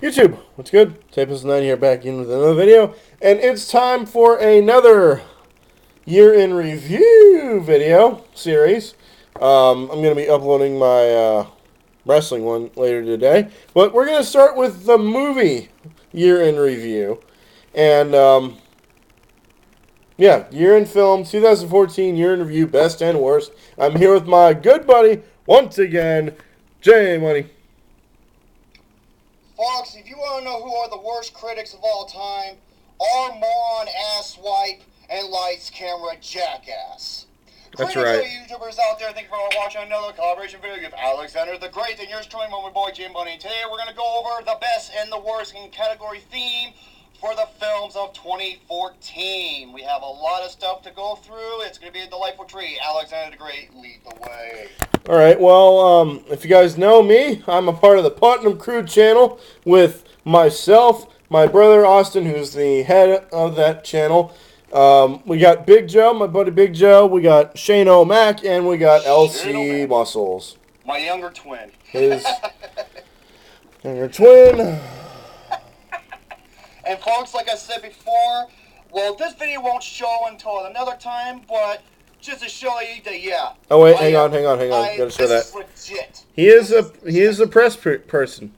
YouTube, what's good? Tapus9 here back in with another video, and it's time for another year in review video series. I'm going to be uploading my wrestling one later today, but we're going to start with the movie year in review. And yeah, year in film, 2014 year in review, best and worst. I'm here with my good buddy once again, J Money. Folks, if you want to know who are the worst critics of all time, our moron, asswipe, and lights, camera, jackass. That's Greetings right. to you YouTubers out there. Thank you for watching another collaboration video with Alexander the Great and yours truly, my boy Jim Bunny. Today we're going to go over the best and the worst in category theme for the films of 2014. We have a lot of stuff to go through. It's going to be a delightful treat. Alexander the Great, lead the way. All right, well, if you guys know me, I'm a part of the Putnam Crew channel with myself, my brother Austin, who's the head of that channel. We got Big Joe, my buddy Big Joe. We got Shane O'Mac, and we got LC Muscles. My younger twin. His younger twin. And folks, like I said before, well, this video won't show until another time, but just to show you that, yeah. Oh wait, hang on. Gotta show that. This is legit. He is a press person.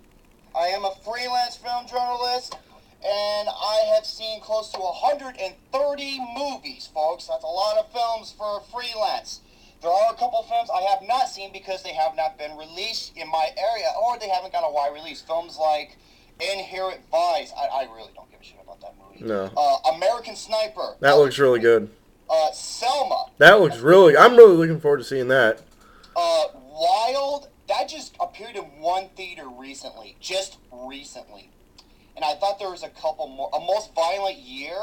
I am a freelance film journalist, and I have seen close to 130 movies, folks. That's a lot of films for freelance. There are a couple films I have not seen because they have not been released in my area, or they haven't got a wide release. Films like Inherent Vice. I really don't give a shit about that movie. No. American Sniper. That looks really good. Selma. That looks really. I'm really looking forward to seeing that. Wild. That just appeared in one theater recently. Just recently. And I thought there was a couple more. A Most Violent Year.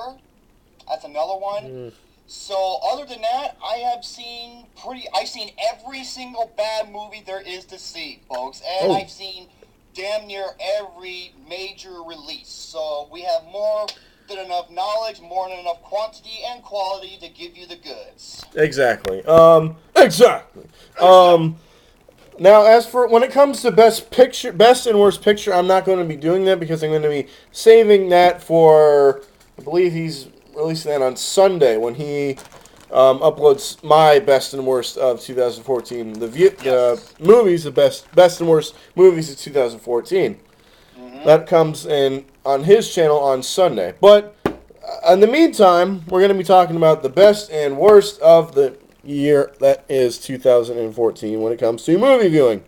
That's another one. So other than that, I've seen every single bad movie there is to see, folks. And I've seen damn near every major release. So we have more than enough knowledge, more than enough quantity and quality to give you the goods. Exactly. Now, as for when it comes to best and worst picture, I'm not going to be doing that because I'm going to be saving that for, I believe he's releasing that on Sunday when he uploads my best and worst of 2014. The movies, the best and worst movies of 2014. That comes in on his channel on Sunday. But in the meantime, we're going to be talking about the best and worst of the year that is 2014 when it comes to movie viewing.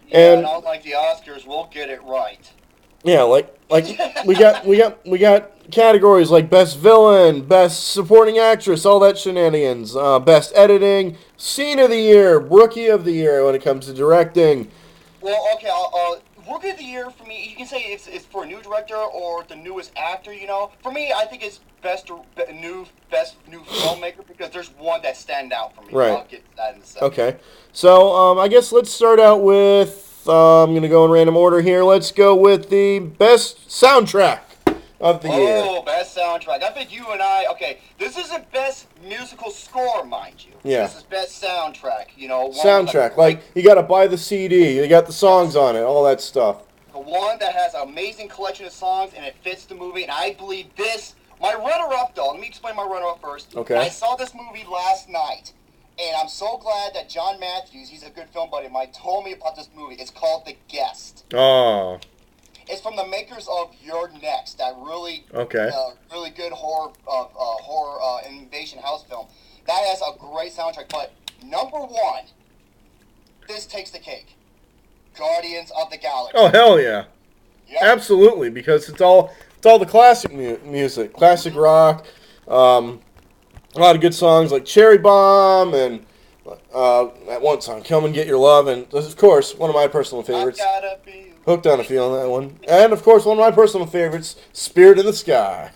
Yeah, and unlike the Oscars, we'll get it right. Yeah, like we got categories like best villain, best supporting actress, all that shenanigans, best editing, scene of the year, rookie of the year when it comes to directing. Well, okay, rookie of the year for me, you can say it's for a new director or the newest actor. You know, for me, I think it's best new filmmaker because there's one that stand out for me. Right. I'll get to that in a second. Okay, so I guess let's start out with I'm gonna go in random order here. Let's go with the best soundtrack of the year. Oh, best soundtrack. I think you and I. Okay, this isn't best musical score, mind you. Yeah. This is best soundtrack. You know. Soundtrack, like you gotta buy the CD, you got the songs on it, all that stuff. The one that has an amazing collection of songs and it fits the movie, and I believe this. My runner-up, though. Let me explain my runner-up first. Okay. I saw this movie last night, and I'm so glad that John Matthews, he's a good film buddy of mine, told me about this movie. It's called The Guest. Oh. It's from the makers of You're Next, that really, really good horror invasion house film. That has a great soundtrack. But number one, this takes the cake. Guardians of the Galaxy. Oh hell yeah. Yep. Absolutely, because it's all the classic music, classic rock. A lot of good songs like Cherry Bomb and that one song, Come and Get Your Love, and of course one of my personal favorites, Hooked on a Feeling, that one, and of course one of my personal favorites, Spirit in the Sky.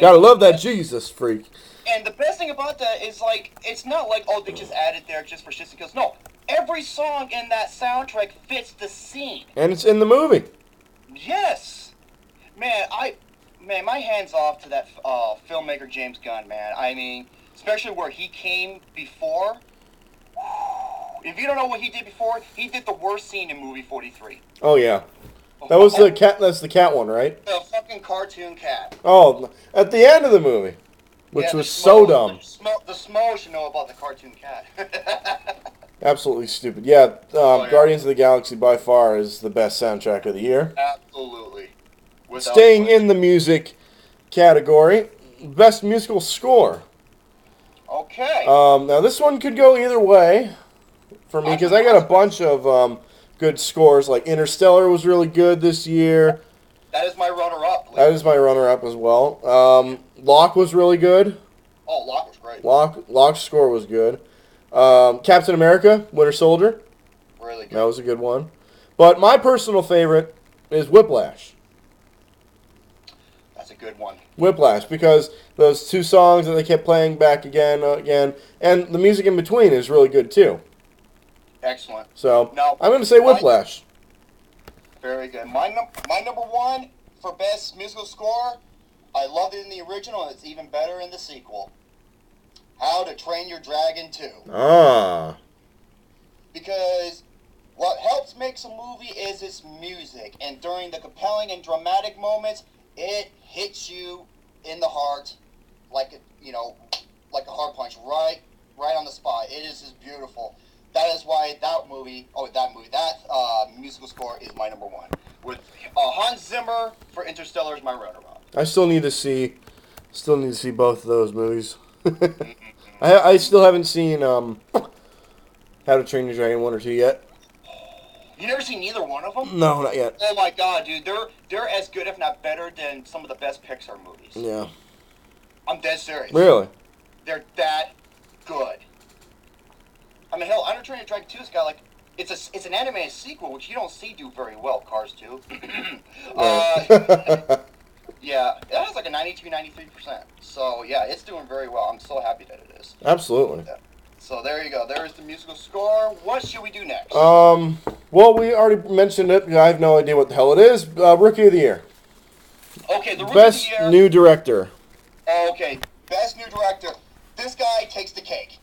Gotta love that Jesus freak. And the best thing about that is, like, it's not like, oh, they just added there just for shits and giggles. No, every song in that soundtrack fits the scene. And it's in the movie. Yes. Man, my hand's off to that filmmaker James Gunn, man. I mean, especially where he came before. If you don't know what he did before, he did the worst scene in movie 43. Oh, yeah. That was the cat. That's the cat one, right? The fucking cartoon cat. Oh, at the end of the movie, which Yeah, was so dumb. The Smo should know about the cartoon cat. Absolutely stupid. Yeah, Oh, yeah. Guardians of the Galaxy by far is the best soundtrack of the year. Absolutely. Without Staying question. in the music category, best musical score. Okay. Now this one could go either way for me because I got a bunch of good scores. Like Interstellar was really good this year. That is my runner-up. That is my runner-up as well. Locke was really good. Oh, Locke was great. Locke's score was good. Captain America, Winter Soldier. Really good. That was a good one. But my personal favorite is Whiplash. That's a good one. Whiplash, because those two songs that they kept playing back again, and the music in between is really good too. Excellent. So Now, I'm going to say Whiplash. Very good. My number one for best musical score, I loved it in the original, and it's even better in the sequel. How to Train Your Dragon 2. Ah. Because what helps makes a movie is its music, and during the compelling and dramatic moments, it hits you in the heart like like a hard punch, right on the spot. It is just beautiful. That is why that musical score is my number one. With Hans Zimmer for Interstellar is my runner-up. I still need to see both of those movies. I still haven't seen How to Train Your Dragon 1 or 2 yet. You never seen either one of them? No, not yet. Oh my god, dude, they're as good, if not better, than some of the best Pixar movies. Yeah. I'm dead serious. Really? They're that good. I mean, hell, Under Train Your Dragon 2 has got it's an animated sequel, which you don't see do very well. Cars 2. Yeah, it has like a 92-93%. So yeah, it's doing very well. I'm so happy that it is. Absolutely. Yeah. So there you go. There's the musical score. What should we do next? Well, we already mentioned it. I have no idea what the hell it is. Rookie of the Year. Okay, the Rookie Best of the Year. new director. Okay, best new director. This guy takes the cake.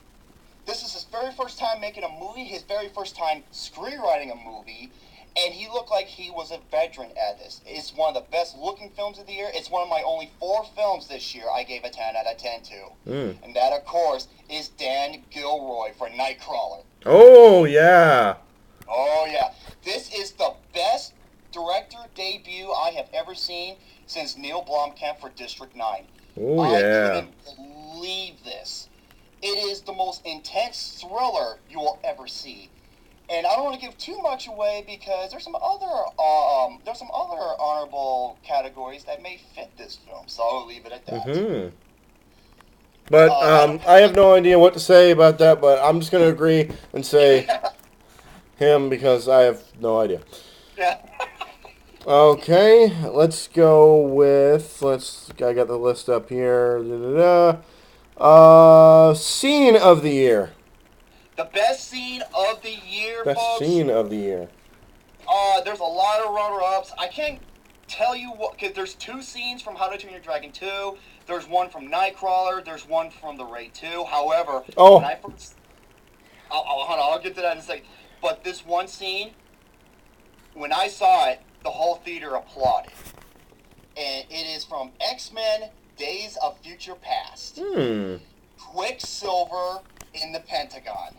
This is his very first time making a movie, his very first time screenwriting a movie, and he looked like he was a veteran at this. It's one of the best looking films of the year. It's one of my only 4 films this year I gave a 10 out of 10 to. And that, of course, is Dan Gilroy for Nightcrawler. Oh, yeah. Oh, yeah. This is the best director debut I have ever seen since Neil Blomkamp for District 9. Oh, yeah. I couldn't believe this. It is the most intense thriller you will ever see. And I don't want to give too much away because there's some other honorable categories that may fit this film. So I'll leave it at that. Mm-hmm. But I have no idea what to say about that, but I'm just going to agree and say him because I have no idea. Yeah. Okay, let's go with, I got the list up here. Scene of the year. The best scene of the year, Best folks. scene of the year. There's a lot of runner-ups. I can't tell you what, because there's 2 scenes from How to Train Your Dragon 2. There's one from Nightcrawler. There's one from The Raid 2. However, when I first... I'll get to that in a second. But this one scene, when I saw it, the whole theater applauded. And it is from X-Men Days of Future Past. Quicksilver in the Pentagon.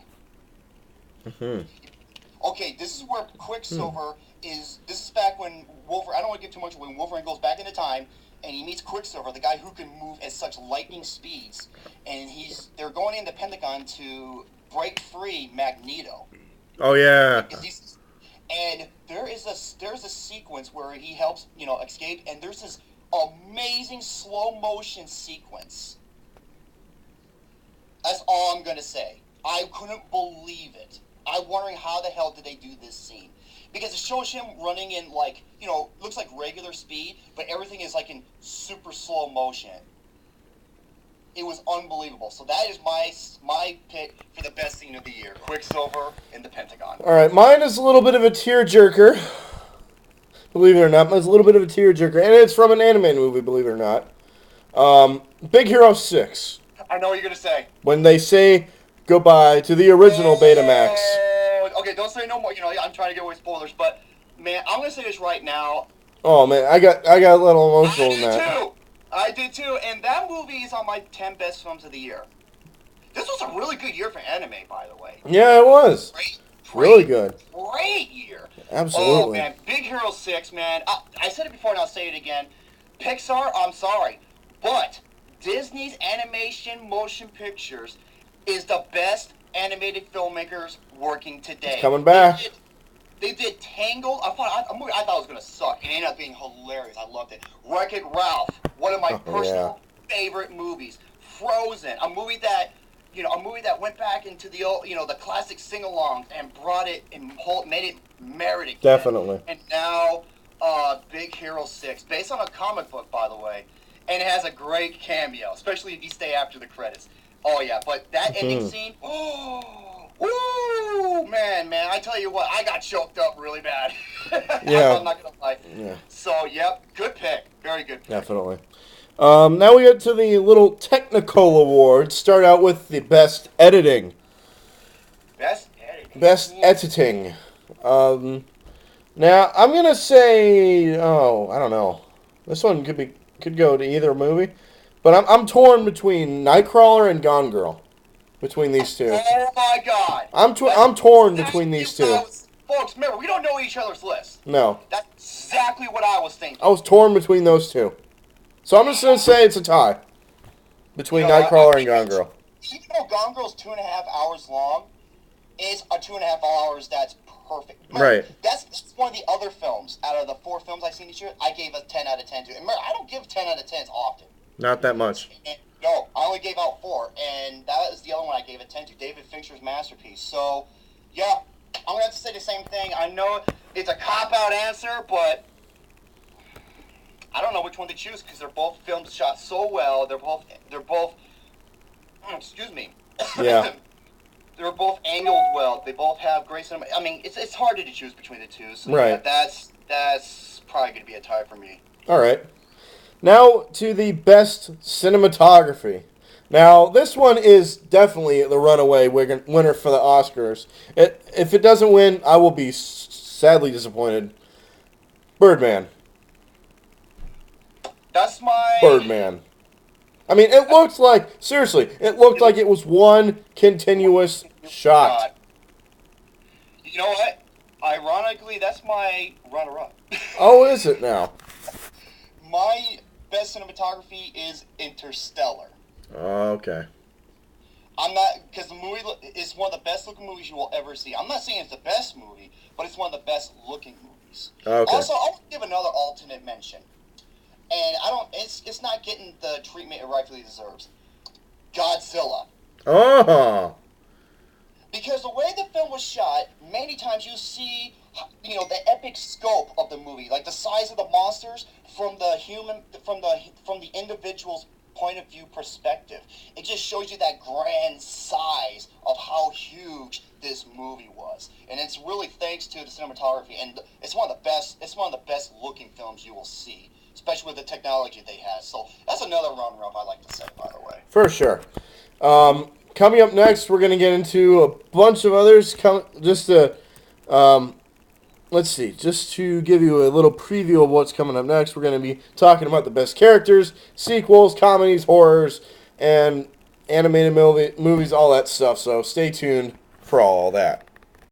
Okay, this is where Quicksilver is... This is back when Wolverine... I don't want to give too much away. When Wolverine goes back into time, and he meets Quicksilver, the guy who can move at such lightning speeds. And they're going in the Pentagon to break free Magneto. Oh, yeah. And there's a sequence where he helps, escape, and there's this amazing slow motion sequence. That's all I'm gonna say. I couldn't believe it. I'm wondering how the hell did they do this scene? Because it shows him running in looks like regular speed, but everything is like in super slow motion. It was unbelievable. So that is my pick for the best scene of the year. Quicksilver in the Pentagon. All right, mine is a little bit of a tearjerker. Believe it or not, it's a little bit of a tearjerker, and it's from an anime movie. Believe it or not, Big Hero 6. I know what you're gonna say. When they say goodbye to the original Betamax. Okay, don't say no more. I'm trying to get away spoilers, but man, I'm gonna say this right now. Oh man, I got a little I emotional in did that. too. I did too, and that movie is on my 10 best films of the year. This was a really good year for anime, by the way. Yeah, it was Great, really great, good. great year. Oh Absolutely. man, Big Hero 6, man. I said it before and I'll say it again. Pixar, I'm sorry, but Disney's animation motion pictures is the best animated filmmakers working It's today. coming back. They did Tangled. A movie I thought was gonna suck. It ended up being hilarious. I loved it. Wreck-It Ralph, one of my Oh yeah, personal favorite movies. Frozen, a movie that went back into the old, the classic sing-alongs and brought it and made it merit again. definitely. And now, Big Hero 6, based on a comic book, by the way, and it has a great cameo, especially if you stay after the credits. Oh yeah, but that ending scene, woo, man, I tell you what, I got choked up really bad. Yeah. I'm not gonna lie. Yeah, So, yep, good pick, very good pick. definitely. Now we get to the little technical awards. Start out with the best editing. Best editing. Best editing. Now I'm gonna say, I don't know. This one could go to either movie, but I'm torn between Nightcrawler and Gone Girl. Between these two, Oh my God! I'm torn between these two. Folks, remember, we don't know each other's lists. No, That's exactly what I was thinking. I was torn between those two, so I'm just gonna say it's a tie between Nightcrawler and Gone Girl. Even though Gone Girl's 2.5 hours long, it's a 2.5 hours that's perfect. Remember, Right. That's one of the other films out of the 4 films I've seen this year. I gave a 10 out of 10 to. And remember, I don't give 10 out of 10s often. Not that much. And, no, I only gave out 4, and that was the other one I gave a 10 to. David Fincher's masterpiece. So, yeah, I'm gonna have to say the same thing. I know it's a cop-out answer, but I don't know which one to choose because they're both films shot so well. They're both. Excuse me. Yeah. They're both angled well. They both have great cinema. I mean, it's hard to choose between the two. So Right. yeah, that's probably gonna be a tie for me. All right. Now to the best cinematography. Now this one is definitely the runaway winner for the Oscars. If it doesn't win, I will be sadly disappointed. Birdman. That's my Birdman. I mean, it looked like, seriously, it looked like it was one continuous shot. You know what? Ironically, that's my runner-up. Oh, is it now? My best cinematography is Interstellar. Okay. I'm not, because the movie is one of the best looking movies you will ever see. I'm not saying it's the best movie, but it's one of the best looking movies. Okay. Also, I'll give another alternate mention. And it's not getting the treatment it rightfully deserves. Godzilla. Oh. Because the way the film was shot, many times you see, the epic scope of the movie, like the size of the monsters from the individual's point of view perspective. It just shows you that grand size of how huge this movie was, and it's really thanks to the cinematography. And it's one of the best. It's one of the best looking films you will see, especially with the technology they have. So that's another runner-up I like to say, by the way. For sure. Coming up next, we're going to get into a bunch of others. Let's see, just to give you a little preview of what's coming up next, we're going to be talking about the best characters, sequels, comedies, horrors, and animated movies, all that stuff. So stay tuned for all that.